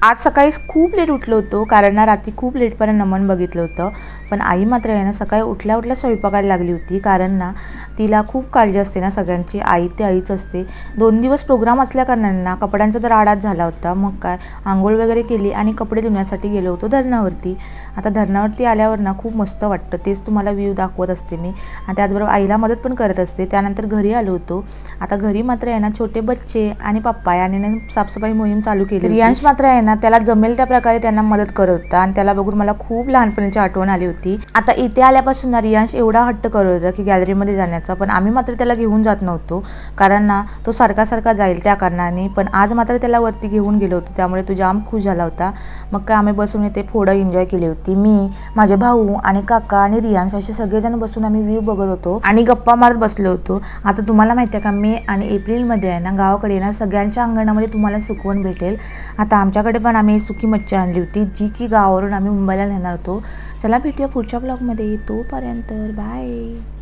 आज सकाळी खूप लेट उठलो होतो, कारण ना रात्री खूप लेटपर्यंत नमन बघितलं होतं. पण आई मात्र आहे ना सकाळी उठल्या उठल्या स्वयंपाकाला लागली होती, कारण ना तिला खूप काळजी असते ना सगळ्यांची. आई ते आईच असते. 2 दिवस प्रोग्राम असल्याकारणाने ना कपड्यांचा तर आडाच झाला होता. मग काय, आंघोळ वगैरे केली आणि कपडे धुण्यासाठी गेलो होतो धरणावरती. आता धरणावरती आल्यावर ना खूप मस्त वाटतं, तेच तुम्हाला व्ह्यू दाखवत असते मी. आणि त्याचबरोबर आईला मदत पण करत असते. त्यानंतर घरी आलो होतो. आता घरी मात्र आहे ना छोटे बच्चे आणि पप्पा याने ना साफसफाई मोहीम चालू केली. रियांश मात्र आहे ना त्याला जमेल त्या प्रकारे त्यांना मदत करत होता आणि त्याला बघून मला खूप लहानपणीची आठवण आली होती. आता इथे आल्यापासून ना रियांश एवढा हट्ट करत होता की गॅलरीमध्ये जाण्याचा, पण आम्ही मात्र त्याला घेऊन जात नव्हतो, कारण ना तो सारखा सारखा जाईल त्या कारणाने. पण आज मात्र त्याला वरती घेऊन गेलो होतो, त्यामुळे तो जाम खुश झाला होता. मग काय आम्ही बसून इथे फोडं एन्जॉय केली होती. मी, माझे भाऊ आणि काका आणि रियांश असे सगळेजण बसून आम्ही व्ह्यू बघत होतो आणि गप्पा मारत बसलो होतो. आता तुम्हाला माहिती आहे का, मे आणि एप्रिलमध्ये आहे ना गावाकडे ना सगळ्यांच्या अंगणामध्ये तुम्हाला सुकवण भेटेल. आता आमच्याकडे पण आम्ही सुकी मच्छी आणली होती, जी की गावावरून आम्ही मुंबईला नेणार होतो. चला भेटूया पुढच्या ब्लॉगमध्ये. तोपर्यंत बाय.